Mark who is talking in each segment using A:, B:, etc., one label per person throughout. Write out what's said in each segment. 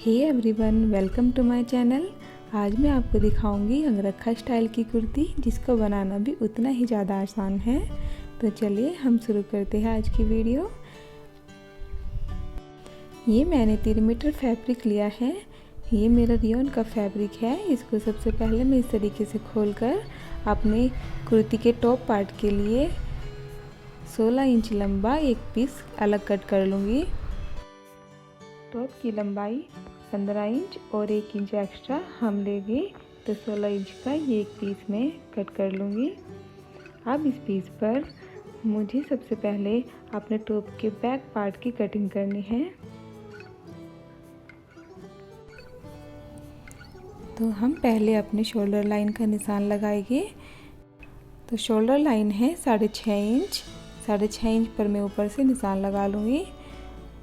A: Hey everyone, welcome to my channel. आज मैं आपको दिखाऊंगी अंगरखा स्टाइल की कुर्ती, जिसको बनाना भी उतना ही ज़्यादा आसान है। तो चलिए हम शुरू करते हैं आज की वीडियो। ये मैंने 3 मीटर फैब्रिक लिया है। ये मेरा रियोन का फैब्रिक है। इसको सबसे पहले मैं इस तरीके से खोलकर अपने कुर्ती के टॉप पार्ट के लिए 16 इंच लंबा एक पीस अलग कट कर लूँगी। टॉप की लंबाई 15 इंच और 1 इंच एक्स्ट्रा हम लेंगे, तो 16 इंच का ये एक पीस में कट कर लूँगी। अब इस पीस पर मुझे सबसे पहले अपने टॉप के बैक पार्ट की कटिंग करनी है। तो हम पहले अपने शोल्डर लाइन का निशान लगाएंगे। तो शोल्डर लाइन है 6.5 इंच। 6.5 इंच पर मैं ऊपर से निशान लगा लूँगी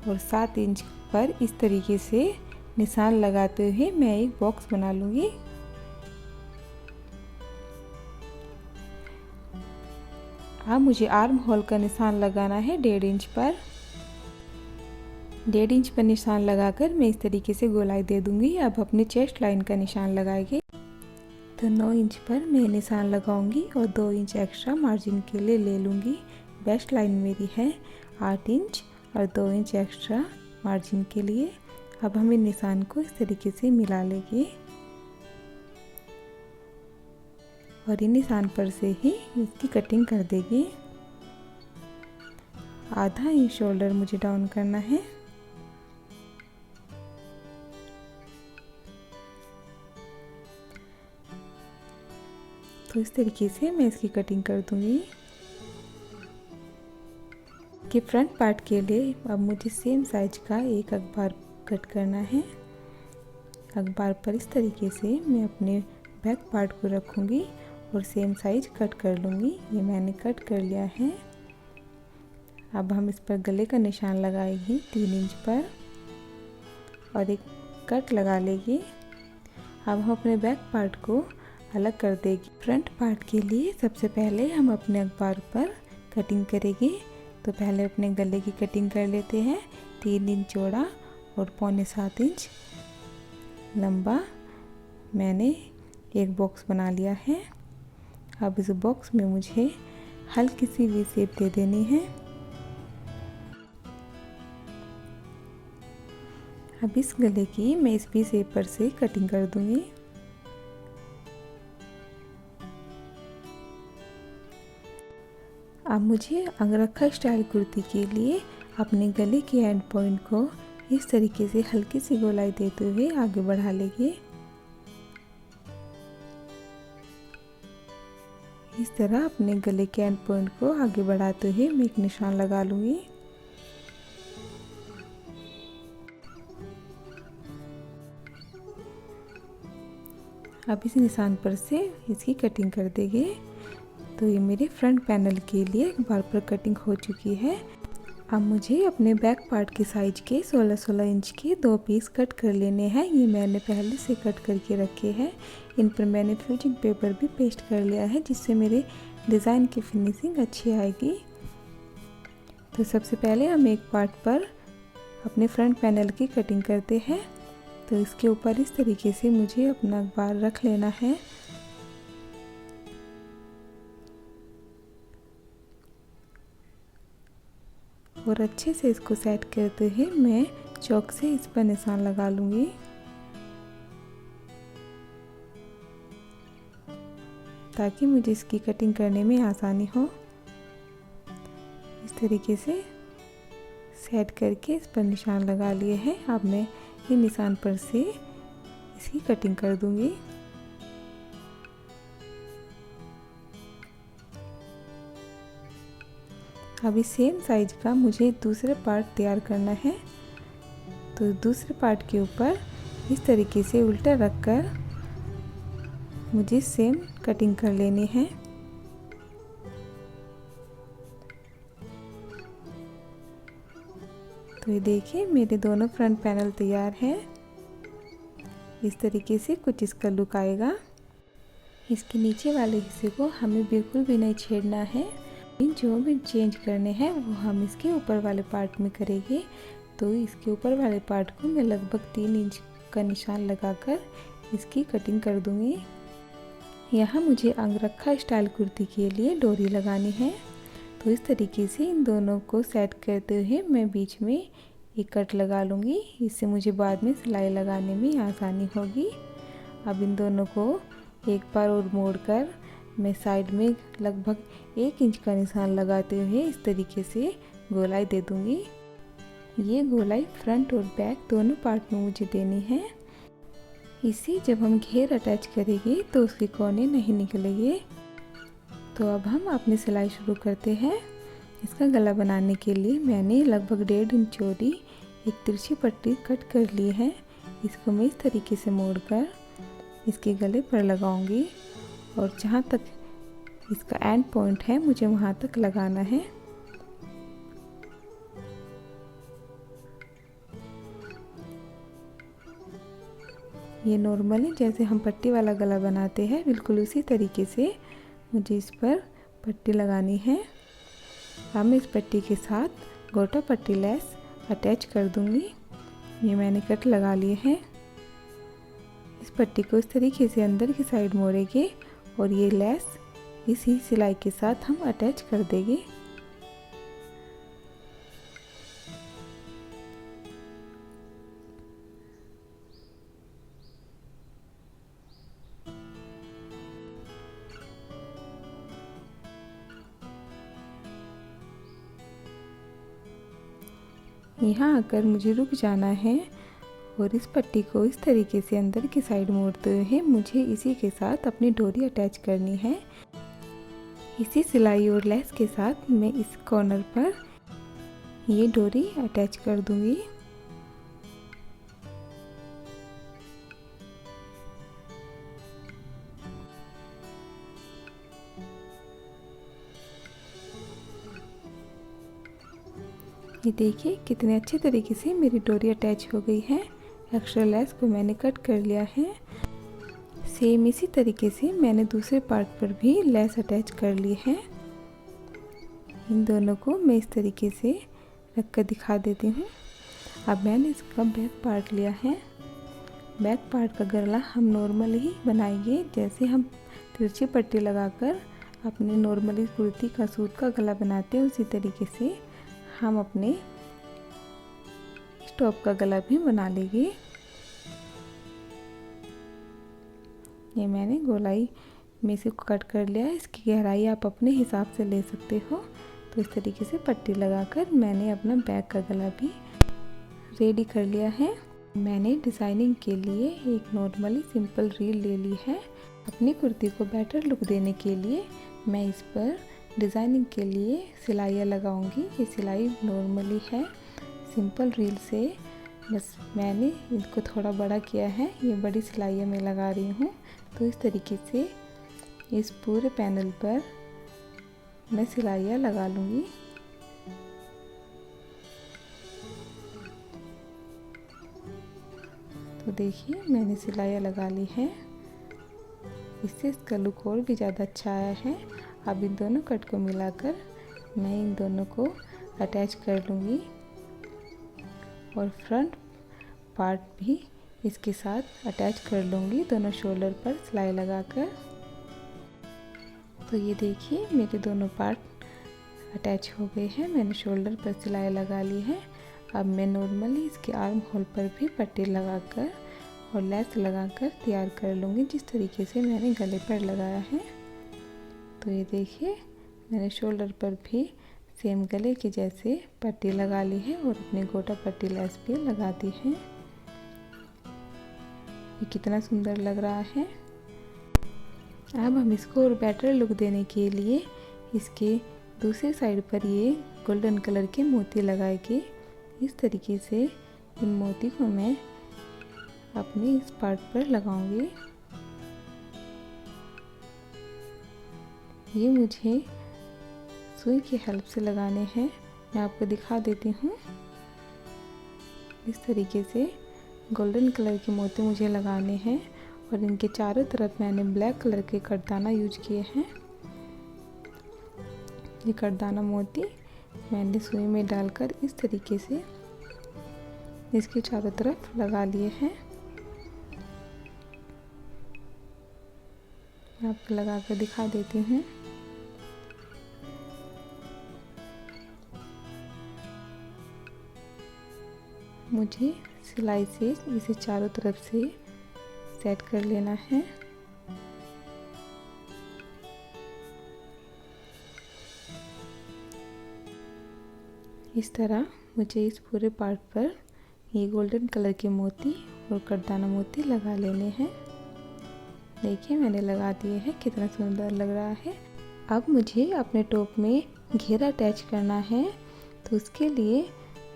A: और 7 इंच पर इस तरीके से निशान लगाते हुए मैं एक बॉक्स बना लूँगी। अब मुझे आर्म होल का निशान लगाना है 1.5 इंच पर। 1.5 इंच पर निशान लगाकर मैं इस तरीके से गोलाई दे दूँगी। अब अपनी चेस्ट लाइन का निशान लगाएंगे। तो 9 इंच पर मैं निशान लगाऊंगी और 2 इंच एक्स्ट्रा मार्जिन के लिए ले लूँगी। वेस्ट लाइन मेरी है 8 इंच और 2 इंच एक्स्ट्रा मार्जिन के लिए। अब हम इन निशान को इस तरीके से मिला लेंगे और इन निशान पर से ही इसकी कटिंग कर देंगे। आधा इंच शोल्डर मुझे डाउन करना है। तो इस तरीके से मैं इसकी कटिंग कर दूंगी। कि फ्रंट पार्ट के लिए अब मुझे सेम साइज का एक अखबार कट करना है। अखबार पर इस तरीके से मैं अपने बैक पार्ट को रखूँगी और सेम साइज कट कर लूँगी। ये मैंने कट कर लिया है। अब हम इस पर गले का निशान लगाएंगे 3 इंच पर और एक कट लगा लेंगे। अब हम अपने बैक पार्ट को अलग कर देंगे। फ्रंट पार्ट के लिए सबसे पहले हम अपने अखबार पर कटिंग करेंगे। तो पहले अपने गले की कटिंग कर लेते हैं। 3 इंच चौड़ा और 6.25 इंच लंबा मैंने एक बॉक्स बना लिया है। अब इस बॉक्स में मुझे हल्की सी वी शेप दे देनी है। अब इस गले की मैं इस वी शेप पर से कटिंग कर दूंगी। अब मुझे अंगरखा स्टाइल कुर्ती के लिए अपने गले के एंड पॉइंट को इस तरीके से हल्की सी गोलाई देते हुए आगे बढ़ा लेंगे। इस तरह अपने गले के एंड पॉइंट को आगे बढ़ाते हुए मैं एक निशान लगा लूँगी। अब इस निशान पर से इसकी कटिंग कर देंगे। तो ये मेरे फ्रंट पैनल के लिए एक बार पर कटिंग हो चुकी है। अब मुझे अपने बैक पार्ट के साइज के 16-16 इंच के 2 पीस कट कर लेने हैं। ये मैंने पहले से कट करके रखे हैं। इन पर मैंने फ्यूजिंग पेपर भी पेस्ट कर लिया है, जिससे मेरे डिज़ाइन की फिनिशिंग अच्छी आएगी। तो सबसे पहले हम एक पार्ट पर अपने फ्रंट पैनल की कटिंग करते हैं। तो इसके ऊपर इस तरीके से मुझे अपना अखबार रख लेना है। और अच्छे से इसको सेट करते हुए मैं चॉक से इस पर निशान लगा लूँगी। ताकि मुझे इसकी कटिंग करने में आसानी हो। इस तरीके से सेट करके इस पर निशान लगा लिए हैं। अब मैं ये निशान पर से इसकी कटिंग कर दूँगी। अभी सेम साइज का मुझे दूसरे पार्ट तैयार करना है। तो दूसरे पार्ट के ऊपर इस तरीके से उल्टा रखकर मुझे सेम कटिंग कर लेनी है। तो ये देखिए मेरे दोनों फ्रंट पैनल तैयार हैं। इस तरीके से कुछ इसका लुक आएगा। इसके नीचे वाले हिस्से को हमें बिल्कुल भी नहीं छेड़ना है। जो भी चेंज करने हैं वो हम इसके ऊपर वाले पार्ट में करेंगे। तो इसके ऊपर वाले पार्ट को मैं लगभग 3 इंच का निशान लगाकर इसकी कटिंग कर दूंगी। यहाँ मुझे अंगरखा स्टाइल कुर्ती के लिए डोरी लगानी है, तो इस तरीके से इन दोनों को सेट करते हुए मैं बीच में एक कट लगा लूँगी। इससे मुझे बाद में सिलाई लगाने में आसानी होगी। अब इन दोनों को एक बार और मोड़कर मैं साइड में लगभग 1 इंच का निशान लगाते हुए इस तरीके से गोलाई दे दूँगी। ये गोलाई फ्रंट और बैक दोनों पार्ट में मुझे देनी है। इसे जब हम घेर अटैच करेंगे तो उसके कोने नहीं निकलेंगे। तो अब हम अपनी सिलाई शुरू करते हैं। इसका गला बनाने के लिए मैंने लगभग 1.5 इंच चौड़ी एक तिरछी पट्टी कट कर ली है। इसको मैं इस तरीके से मोड़कर इसके गले पर लगाऊंगी और जहाँ तक इसका एंड पॉइंट है मुझे वहाँ तक लगाना है। ये नॉर्मली जैसे हम पट्टी वाला गला बनाते हैं बिल्कुल उसी तरीके से मुझे इस पर पट्टी लगानी है। अब मैं इस पट्टी के साथ गोटा पट्टी लेस अटैच कर दूंगी। ये मैंने कट लगा लिए हैं। इस पट्टी को इस तरीके से अंदर की साइड मोड़ेंगे और ये लेस इसी सिलाई के साथ हम अटैच कर देंगे। यहाँ आकर मुझे रुक जाना है और इस पट्टी को इस तरीके से अंदर की साइड मोड़ते हुए मुझे इसी के साथ अपनी डोरी अटैच करनी है। इसी सिलाई और लेस के साथ मैं इस कॉर्नर पर ये डोरी अटैच कर दूंगी। ये देखिए कितने अच्छे तरीके से मेरी डोरी अटैच हो गई है। एक्स्ट्रा लेस को मैंने कट कर लिया है। सेम इसी तरीके से मैंने दूसरे पार्ट पर भी लेस अटैच कर ली है। इन दोनों को मैं इस तरीके से रख कर दिखा देती हूँ। अब मैंने इसका बैक पार्ट लिया है। बैक पार्ट का गला हम नॉर्मल ही बनाएंगे, जैसे हम तिरछी पट्टी लगाकर अपने नॉर्मली कुर्ती का सूट का गला बनाते हैं उसी तरीके से हम अपने टॉप का गला भी बना लेंगे। ये मैंने गोलाई में से कट कर लिया है। इसकी गहराई आप अपने हिसाब से ले सकते हो। तो इस तरीके से पट्टी लगाकर मैंने अपना बैक का गला भी रेडी कर लिया है। मैंने डिज़ाइनिंग के लिए एक नॉर्मली सिंपल रील ले ली है। अपनी कुर्ती को बेटर लुक देने के लिए मैं इस पर डिज़ाइनिंग के लिए सिलाइयाँ लगाऊंगी। ये सिलाई नॉर्मली है सिंपल रील से, बस मैंने इसको थोड़ा बड़ा किया है। ये बड़ी सिलाइयाँ मैं लगा रही हूँ। तो इस तरीके से इस पूरे पैनल पर मैं सिलाइयाँ लगा लूँगी। तो देखिए मैंने सिलाइयाँ लगा ली हैं। इससे इसका लुक और भी ज़्यादा अच्छा आया है। अब इन दोनों कट को मिलाकर मैं इन दोनों को अटैच कर लूँगी और फ्रंट पार्ट भी इसके साथ अटैच कर लूँगी दोनों शोल्डर पर सिलाई लगाकर। तो ये देखिए मेरे दोनों पार्ट अटैच हो गए हैं। मैंने शोल्डर पर सिलाई लगा ली है। अब मैं नॉर्मली इसके आर्म होल पर भी पट्टी लगाकर और लेस लगाकर तैयार कर लूँगी, जिस तरीके से मैंने गले पर लगाया है। तो ये देखिए मैंने शोल्डर पर भी सेम गले के जैसे पट्टी लगा ली है और अपनी गोटा पट्टी लेस भी लगा दी है। ये कितना सुंदर लग रहा है। अब हम इसको और बेटर लुक देने के लिए इसके दूसरी साइड पर ये गोल्डन कलर के मोती लगाएंगे। इस तरीके से इन मोती को मैं अपने इस पार्ट पर लगाऊंगी। ये मुझे सुई की हेल्प से लगाने हैं। मैं आपको दिखा देती हूँ। इस तरीके से गोल्डन कलर के मोती मुझे लगाने हैं और इनके चारों तरफ मैंने ब्लैक कलर के कटदाना यूज किए हैं। ये कटदाना मोती मैंने सुई में डालकर इस तरीके से इसके चारों तरफ लगा लिए हैं। मैं आपको लगा कर दिखा देती हूँ। मुझे सिलाई से इसे चारों तरफ से सेट कर लेना है। इस तरह मुझे इस पूरे पार्ट पर ये गोल्डन कलर के मोती और कटदाना मोती लगा लेने हैं। देखिए मैंने लगा दिए हैं, कितना सुंदर लग रहा है। अब मुझे अपने टॉप में घेरा अटैच करना है, तो उसके लिए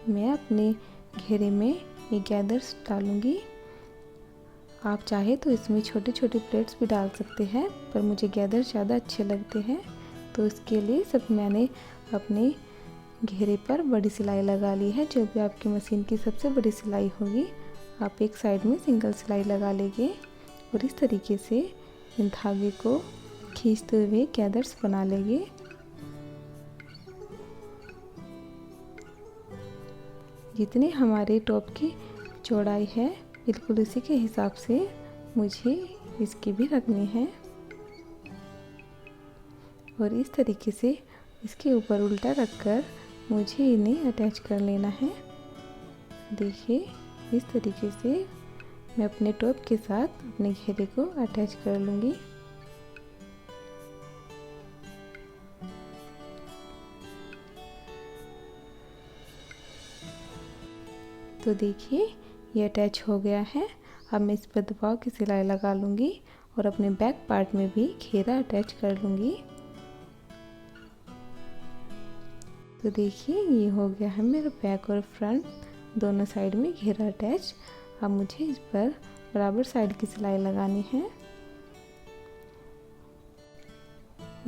A: मैं अपने घेरे में ये गैदर्स डालूंगी। आप चाहे तो इसमें छोटे छोटे प्लेट्स भी डाल सकते हैं, पर मुझे गैदर्स ज़्यादा अच्छे लगते हैं, तो इसके लिए सब मैंने अपने घेरे पर बड़ी सिलाई लगा ली है। जो भी आपकी मशीन की सबसे बड़ी सिलाई होगी, आप एक साइड में सिंगल सिलाई लगा लेंगे और इस तरीके से इन धागे को खींचते हुए गैदर्स बना लेंगे। जितनी हमारे टॉप की चौड़ाई है, बिल्कुल इसी के हिसाब से मुझे इसकी भी रखनी है और इस तरीके से इसके ऊपर उल्टा रखकर मुझे इन्हें अटैच कर लेना है। देखिए इस तरीके से मैं अपने टॉप के साथ अपने घेरे को अटैच कर लूँगी। तो देखिए ये अटैच हो गया है। अब मैं इस पर दबाव की सिलाई लगा लूँगी और अपने बैक पार्ट में भी घेरा अटैच कर लूँगी। तो देखिए ये हो गया है मेरा बैक और फ्रंट दोनों साइड में घेरा अटैच। अब मुझे इस पर बराबर साइड की सिलाई लगानी है।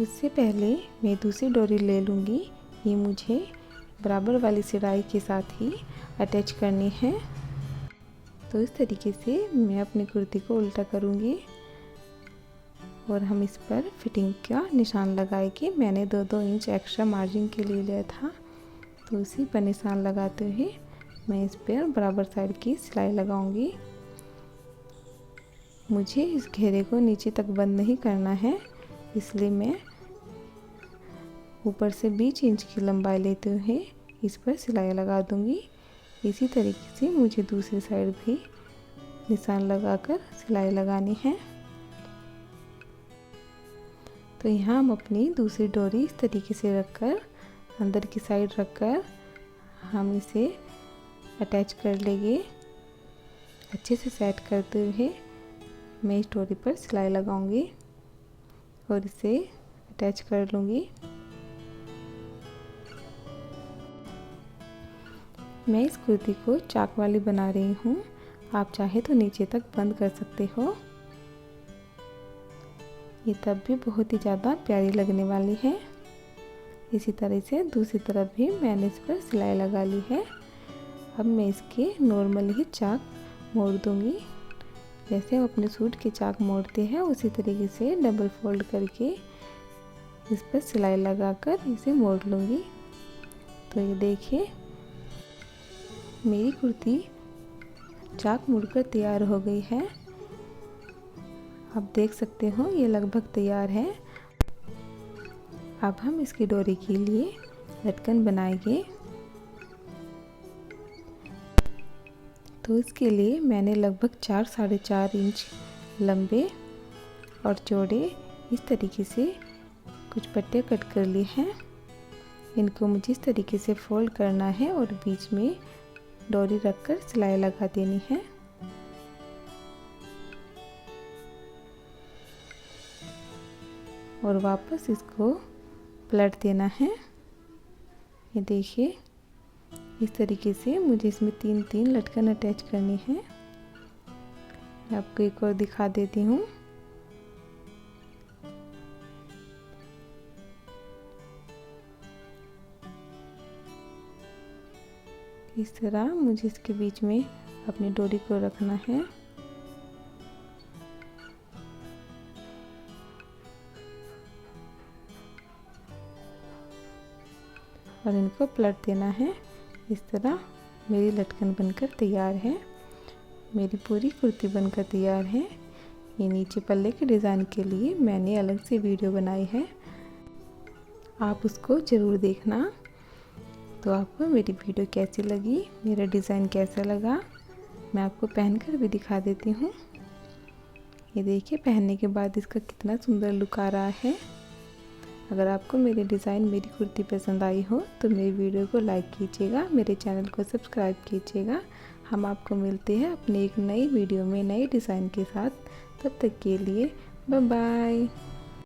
A: उससे पहले मैं दूसरी डोरी ले लूँगी। ये मुझे बराबर वाली सिलाई के साथ ही अटैच करनी है। तो इस तरीके से मैं अपनी कुर्ती को उल्टा करूँगी और हम इस पर फिटिंग का निशान लगाएंगे। मैंने 2-2 इंच एक्स्ट्रा मार्जिन के लिए लिया था, तो उसी पर निशान लगाते हुए मैं इस पर बराबर साइड की सिलाई लगाऊंगी। मुझे इस घेरे को नीचे तक बंद नहीं करना है, इसलिए मैं ऊपर से 20 इंच की लंबाई लेते हुए इस पर सिलाई लगा दूंगी। इसी तरीके से मुझे दूसरी साइड भी निशान लगाकर सिलाई लगानी है। तो यहाँ हम अपनी दूसरी डोरी इस तरीके से रखकर अंदर की साइड रखकर हम इसे अटैच कर लेंगे। अच्छे से सेट करते हुए मैं इस डोरी पर सिलाई लगाऊंगी और इसे अटैच कर लूँगी। मैं इस कुर्ती को चाक वाली बना रही हूँ, आप चाहे तो नीचे तक बंद कर सकते हो। ये तब भी बहुत ही ज़्यादा प्यारी लगने वाली है। इसी तरह से दूसरी तरफ भी मैंने इस पर सिलाई लगा ली है। अब मैं इसके नॉर्मल ही चाक मोड़ दूंगी। जैसे हम अपने सूट के चाक मोड़ते हैं, उसी तरीके से डबल फोल्ड करके इस पर सिलाई लगाकर इसे मोड़ लूँगी। तो ये देखिए मेरी कुर्ती चाक मुड़कर तैयार हो गई है। आप देख सकते हो ये लगभग तैयार है। अब हम इसकी डोरी के लिए लटकन बनाएंगे। तो इसके लिए मैंने लगभग 4-4.5 इंच लंबे और चौड़े इस तरीके से कुछ पट्टे कट कर लिए हैं। इनको मुझे इस तरीके से फोल्ड करना है और बीच में डोरी रखकर सिलाई लगा देनी है। और वापस इसको पलट देना है। ये देखिए इस तरीके से मुझे इसमें 3-3 लटकन अटैच करनी है। मैं आपको एक और दिखा देती हूँ। इस तरह मुझे इसके बीच में अपनी डोरी को रखना है। और इनको पलट देना है इस तरह। मेरी लटकन बनकर तैयार है। मेरी पूरी कुर्ती बनकर तैयार है। ये नीचे पल्ले के डिज़ाइन के लिए मैंने अलग से वीडियो बनाई है, आप उसको ज़रूर देखना। तो आपको मेरी वीडियो कैसी लगी, मेरा डिज़ाइन कैसा लगा, मैं आपको पहनकर भी दिखा देती हूँ। ये देखिए पहनने के बाद इसका कितना सुंदर लुक आ रहा है। अगर आपको मेरे डिज़ाइन, मेरी कुर्ती पसंद आई हो तो मेरी वीडियो को लाइक कीजिएगा, मेरे चैनल को सब्सक्राइब कीजिएगा। हम आपको मिलते हैं अपने एक नई वीडियो में नए डिज़ाइन के साथ। तब तक के लिए बाय बाय।